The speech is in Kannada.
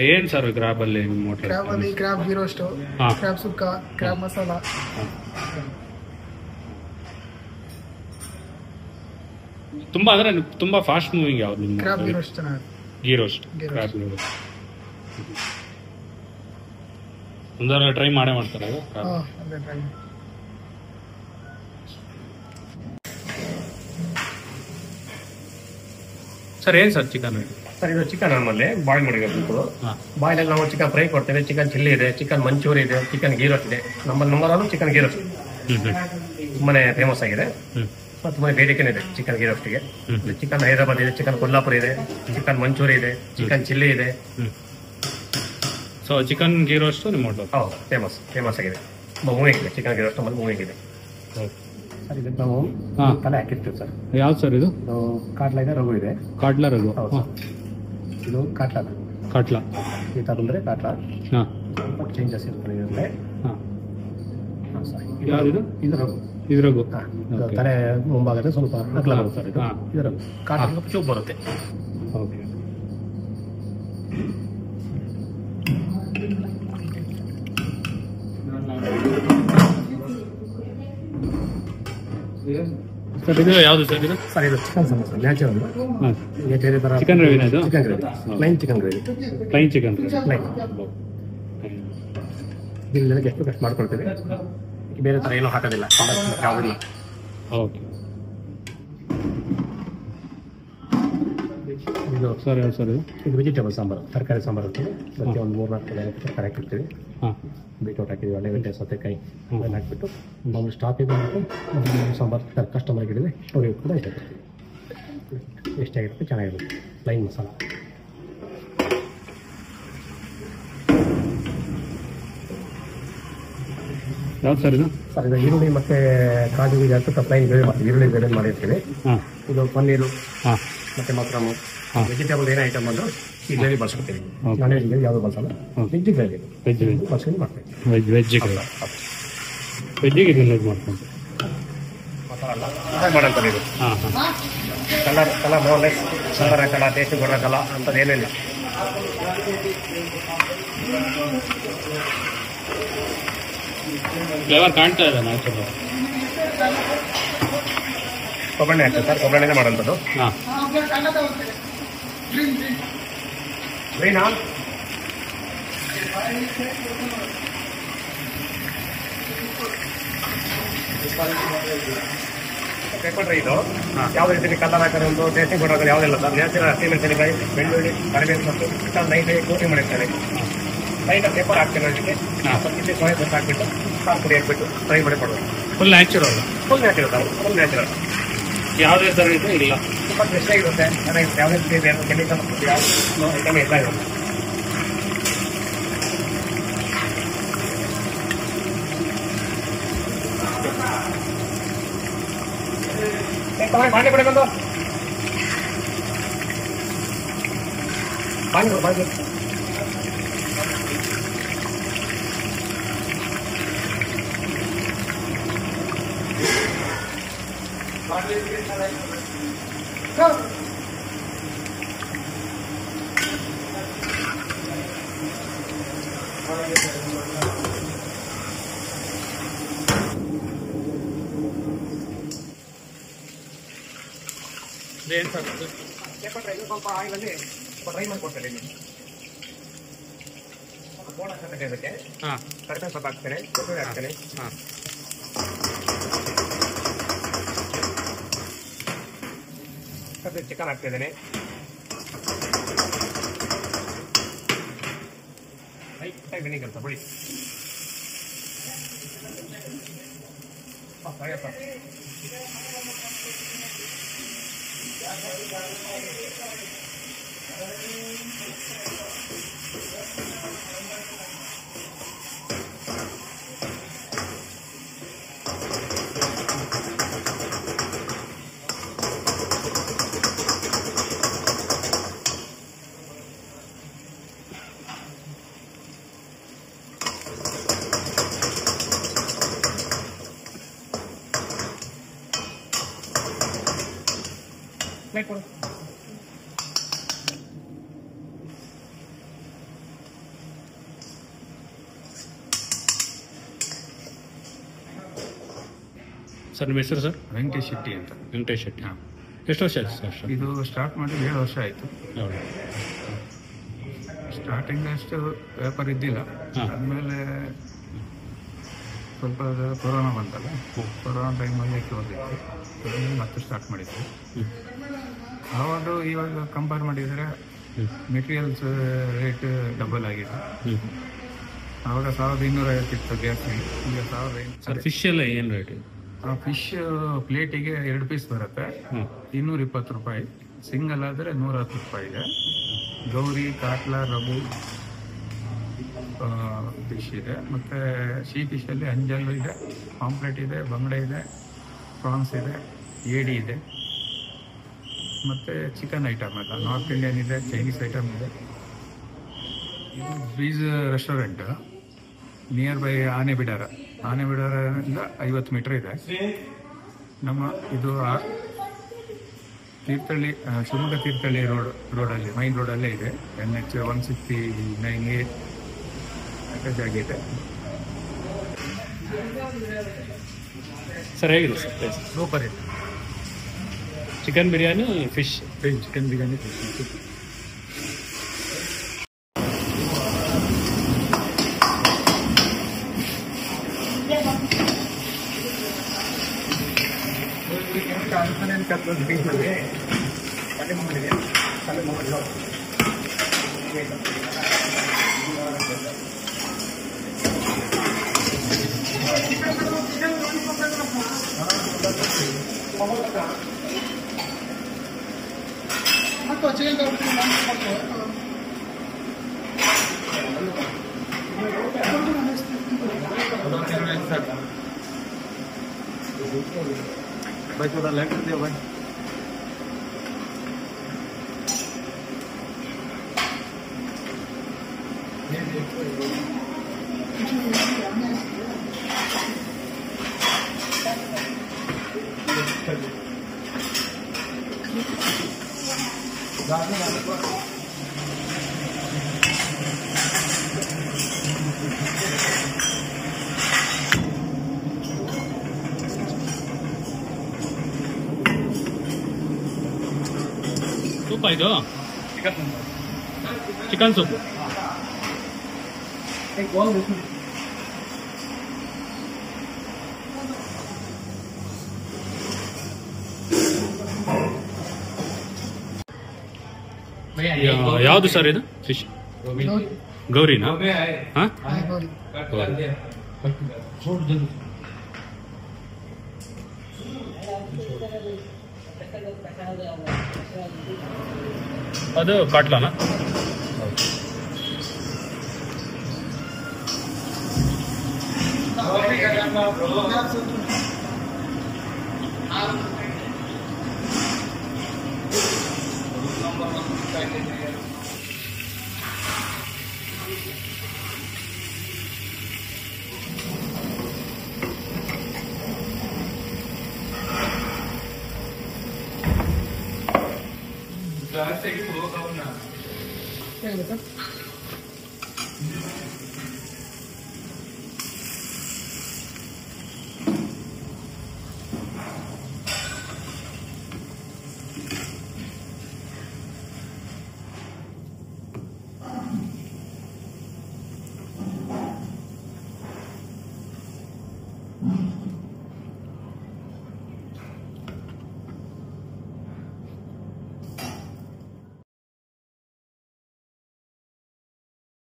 ಏನು ಸರ್ ಕ್ರಾಬಲ್ಲಿ ನಿಮ್ಮ ಹೋಟೆಲ್? ಕ್ರಾಬಲ್ಲಿ crab ghee roast, crab sukka, crab masala. ತುಂಬ ಅಂದರೆ ತುಂಬ ಫಾಸ್ಟ್ ಮೂವಿಂಗ್ ಯಾವ್ದು ನಿಮ್ಮ? ಕ್ರಾಬ್ ಗೀ ರೋಸ್ಟ್ ಚೆನ್ನಾಗಿ. Ghee roast, crab ghee roast. ಒಂದರ ಟ್ರೈ ಮಾಡೇ ಮಾಡ್ತಾರೆ ಅದು? ಅದೇ ಟ್ರೈ. ಸರ್ ಏನು ಸರ್ ಚಿಕನ್? ಸರ್ ಇದು ಚಿಕನ್ ನಮ್ಮಲ್ಲಿ ಬಾಯ್ಲ್ ಮಾಡಿರೋದು. ಬಾಯ್ಲಲ್ಲಿ ನಾವು ಚಿಕನ್ ಫ್ರೈ ಕೊಡ್ತೇವೆ, ಚಿಕನ್ ಚಿಲ್ಲಿ ಇದೆ, ಚಿಕನ್ ಮಂಚೂರಿ ಇದೆ, ಚಿಕನ್ ಗೀ ರೋಸ್ಟ್ ಇದೆ. ನಮ್ಮಲ್ಲಿ ನಂಬರ್ 1 ಚಿಕನ್ ಗೀ ರೋಸ್ಟ್ ತುಂಬಾನೇ ಫೇಮಸ್ ಆಗಿದೆ. ತುಂಬಾ ಬೇಡಿಕೆನೇ ಇದೆ ಚಿಕನ್ ಗೀ ರೋಸ್ಟ್ಗೆ. ಚಿಕನ್ ಹೈದರಾಬಾದ್ ಇದೆ, ಚಿಕನ್ ಕೊಲ್ಲಾಪುರ ಇದೆ, ಚಿಕನ್ ಮಂಚೂರಿ ಇದೆ, ಚಿಕನ್ ಚಿಲ್ಲಿ ಇದೆ. ಸೊ ಚಿಕನ್ ಗೀ ರೋಸ್ಟ್ ನಿಮ್ಮ ಹೋಟೆಲ್? ಹೌದು, ಫೇಮಸ್ ಆಗಿದೆ. ತುಂಬ ಮೂವಿಂಗ್ ಇದೆ ಚಿಕನ್ ಗೀ ರೋಸ್ಟ್, ನಮ್ಮಲ್ಲಿ ಮೂವಿಂಗ್ ಇದೆ. ಸರ್ ಇದು ನಾವು ತಲೆ ಹಾಕಿರ್ತೀವಿ ಸರ್. ಯಾವ್ದು ಸರ್ ಇದು? ಕಾಟ್ಲಾ ಇದೆ, ರಘು ಇದೆ. ಕಾಟ್ಲಾ ರಘು. ಇದು ಕಾಟ್ಲಾ. ಈ ಥರ ಬಂದರೆ ಕಾಟ್ಲಾ. ಸ್ವಲ್ಪ ಚೇಂಜಸ್ ಇರ್ತದೆ ಇದರಲ್ಲಿ. ಯಾವ್ದು? ಇದು ರಘು. ಇದು ರಘು. ತಲೆ ಮುಂಭಾಗದ ಸ್ವಲ್ಪ ಅಗಲ ಬರುತ್ತೆ ಸರ್. ಇದು ರಘು. ಕಾಟ್ಲಾ ಸ್ವಲ್ಪ ಚೂಪ್ ಬರುತ್ತೆ. ಓಕೆ. ಸರ್ ಇದು ಯಾವುದು ಸರ್ ಇದು? ಸರ್ ಇದು ಚಿಕನ್ ಸಮೋಸ ನ್ಯಾಚುರಲ್. ಬೇರೆ ಥರ ಚಿಕನ್ ಗ್ರೇವಿನ ಇದು? Chicken gravy, plain chicken gravy. Plain chicken plain ಇಲ್ಲಿ ಎಷ್ಟು ಕಷ್ಟ ಮಾಡ್ಕೊಳ್ತೀವಿ, ಬೇರೆ ಥರ ಏನೂ ಹಾಕೋದಿಲ್ಲ, ಯಾವುದಿಲ್ಲ. ಓಕೆ. ಇದು ಸರ್ ಯಾವುದು ಸರ್ ಇದು? ಇದು ವೆಜಿಟೇಬಲ್ ಸಾಂಬಾರು, ತರಕಾರಿ ಸಾಂಬಾರು ಇರ್ತದೆ. ಮತ್ತೆ ಒಂದು 3-4 ತರಕಾರಿ ಹಾಕಿರ್ತೀವಿ. ಬೀಟ್ರೋಟ್ ಹಾಕಿದ್ವಿ, ಒಳ್ಳೆಗಡ್ಡೆ, ಸೌತೆಕಾಯಿ ಎಲ್ಲ ಹಾಕ್ಬಿಟ್ಟು ಮಾಮೂಲಿ ಸ್ಟಾಕ್ ಇದೆ. ಸಾಂಬಾರು ಕಸ್ಟಮರ್ಗೆ ಹಿಡಿದ್ರೆ ಅವ್ರಿಗೆ ಕೂಡ ಇಷ್ಟಪಡ್ತೀವಿ. ಎಷ್ಟಾಗಿರುತ್ತೆ, ಚೆನ್ನಾಗಿರುತ್ತೆ. ಪ್ಲೈನ್ ಮಸಾಲ. ಯಾವ್ದು ಸರ್ ಇದು? ಸರ್ ಇದು ಈರುಳ್ಳಿ ಮತ್ತು ಕಾಜು ಬೀಜ ಹಾಕಿ ಪ್ಲೈನ್ ಗ್ರೇವಿ ಮಾಡ್ತೀವಿ. ಈರುಳ್ಳಿ ಗ್ರೇವಿ ಮಾಡಿರ್ತೀವಿ. ಇದು ಪನ್ನೀರು ಮತ್ತು ಮಕ್ರಮು, ವೆಜಿಟೇಬಲ್ ಏನೇ ಐಟಮ್ ಬಂದು ಈ ಗ್ರೇವಿ ಬಳಸ್ಕೊತೀವಿ. ನಾನ್ ವೆಜ್ ಗ್ರೇವಿ ಯಾವುದು ಬಳಸಲ್ಲ, ವೆಜ್ ಗ್ರೇವಿ ಬಳಸ್ಕೊಂಡು ಮಾಡ್ತೀವಿ. ವೆಜ್ಜಿಗೆ ಯೂಸ್ ಮಾಡ್ಕೊಂಡು ಮಸಾಲ ಮಾಡಂತಾರೆ ಇದು. ಕಲರ್ ಬೋನ್ಲೆಸ್, ಕಲರ್ ಹಾಕಲ್ಲ, ಟೇಸ್ಟ್ ಕೊಡೋಕ್ಕಲ್ಲ ಅಂಥದ್ದು ಏನಿಲ್ಲ. ಫ್ಲೇವರ್ ಕಾಣ್ತಾ ಇದೆ ನ್ಯಾಚುರಲ್. ಕೊಬ್ಬರಿ ಹಾಕ್ತೀವಿ ಸರ್, ಕೊಬ್ಬರಿನೇ ಮಾಡೋಂಥದ್ದು. ಗ್ರೀನಾ ಪೇಪರ್ ಇದು ಯಾವ ರೀತಿ ಕಲರ್ ಹಾಕೋದು ಒಂದು ಟೇಸ್ಟಿಂಗ್ ಕೊಡೋದು ಯಾವುದಿಲ್ಲ ಸರ್. ನ್ಯಾಚುರಲ್ ಹಸಿಮೆಣಸಿನಕಾಯಿ, ಬೆಳ್ಳುಳ್ಳಿ, ಕರಿಬೇವು ಸೊಪ್ಪು ಚಿಕನ್ ನೈಟೇ ಕೋಟಿ ಮಾಡಿರ್ತಾರೆ. ಲೈಟ್ ಪೇಪರ್ ಹಾಕ್ತಾರೆ. ಅದಕ್ಕೆ ಇಲ್ಲಿ ಸೋಯಾ ಸಾಸ್ ಹಾಕ್ಬಿಟ್ಟು ಖಾರ ಪುಡಿ ಹಾಕ್ಬಿಟ್ಟು ಫ್ರೈ ಮಾಡಿ ಕೊಡೋದು. Full natural. Full natural. ಯಾವುದೇ ಥರ ಇದು ಇಲ್ಲ, ತುಂಬ ಫ್ರೆಶ್ ಆಗಿರುತ್ತೆ. ಯಾವುದೇ ಕೆಮಿಕಲ್ ಐಟಮ್ ಇಲ್ಲ ಇರುತ್ತೆ. ಬಾಂಡೆ ಕೊಡಿ ಬಂದು ಬಾಂಡೆ ಏನು ಸರ್ ಇದು? ಸ್ವಲ್ಪ ಆಯಿಲಲ್ಲಿ ಫ್ರೈ ಮಾಡಿ ಕೊಡ್ತಾರೆ. ಬೋಣ ಹಾಕಕ್ಕೆ ಇದಕ್ಕೆ ಕಡಿಮೆ ಸ್ವಲ್ಪ ಹಾಕ್ತೇನೆ, ಕೊಬ್ಬರಿ ಹಾಕ್ತೇನೆ. ಚಿಕನ್ ಹಾಕ್ತಿದ್ದೇನೆ. ಲೈಟಾಗಿ ವಿನಿಗರ್ ತಗೊಳ್ಳಿ. ಸರ್ ನಿಮ್ಮ ಹೆಸರು ಸರ್? ವೆಂಕಟೇಶ್ ಶೆಟ್ಟಿ ಅಂತ. ವೆಂಕಟೇಶ್ ಶೆಟ್ಟಿ. ಹಾಂ, ಎಷ್ಟು ವರ್ಷ ಆಯ್ತು ಸರ್? ಇದು ಸ್ಟಾರ್ಟ್ ಮಾಡಿ 7 ವರ್ಷ ಆಯಿತು. ಹೌದು. ಸ್ಟಾರ್ಟಿಂಗ್ ಅಷ್ಟು ವ್ಯಾಪಾರ ಇದ್ದಿಲ್ಲ. ಆದಮೇಲೆ ಸ್ವಲ್ಪ ಕೊರೋನಾ ಬಂತಲ್ಲ, ಕೊರೋನಾ ಟೈಮಲ್ಲಿ ಹೋಗಿತ್ತು, ಮತ್ತೆ ಸ್ಟಾರ್ಟ್ ಮಾಡಿದ್ವಿ. ಆವಾಗ ಇವಾಗ ಕಂಪೇರ್ ಮಾಡಿದರೆ ಮೆಟೀರಿಯಲ್ಸ್ ರೇಟ್ ಡಬಲ್ ಆಗಿದೆ. ಆವಾಗ 1250 ಇತ್ತು ಗ್ಯಾಸ್, ಈಗ 1800. ಫಿಶ್ ಎಲ್ಲ ಏನು ರೇಟ್? ಫಿಶ್ ಪ್ಲೇಟಿಗೆ 2 ಪೀಸ್ ಬರುತ್ತೆ, 220 ರೂಪಾಯಿ. ಸಿಂಗಲ್ ಆದರೆ 110 ರೂಪಾಯಿ ಇದೆ. ಗೌರಿ, ಕಾಟ್ಲಾ, ರಬು ಫಿಶ್ ಇದೆ. ಮತ್ತು ಸೀ ಫಿಶಲ್ಲಿ ಅಂಜಲ್ ಇದೆ, ಪಾಂಪ್ಲೆಟ್ ಇದೆ, ಬಂಗಡೆ ಇದೆ, ಪ್ರಾನ್ಸ್ ಇದೆ, ಏಡಿ ಇದೆ. ಮತ್ತು ಚಿಕನ್ ಐಟಮ್ ಎಲ್ಲ ನಾರ್ತ್ ಇಂಡಿಯನ್ ಇದೆ, ಚೈನೀಸ್ ಐಟಮ್ ಇದೆ. ಇದು ಬೀಸ್ ರೆಸ್ಟೋರೆಂಟ್ ನಿಯರ್ ಬೈ ಆನೆಬಿಡಾರದಿಂದ 50 ಮೀಟರ್ ಇದೆ. ನಮ್ಮ ಇದು ತೀರ್ಥಹಳ್ಳಿ, ಶಿವಮೊಗ್ಗ ತೀರ್ಥಹಳ್ಳಿ ರೋಡಲ್ಲಿ, ಮೈನ್ ರೋಡಲ್ಲೇ ಇದೆ. NH 169A ಅಟ್ಯಾಚ್ ಆಗಿದೆ. ಸರ್ ಹೇಗಿದೆ ಸರ್ ಪ್ಲೇಸ್? ಸೂಪರ್ ಇದೆ. Chicken biryani, fish. Chicken biryani, fish. भाई थोड़ा लेट कर दिया भाई. ಸೂಪ ಇದು? Chicken soup. ಯಾವುದು ಸರ್ ಇದು ಫಿಶ್? ಗೌರಿನಾ? ಹಾಂ, ಅದು ಕಾಟ್ಲಾನಾ? ಹೇಗಿದೆ ಸರ್?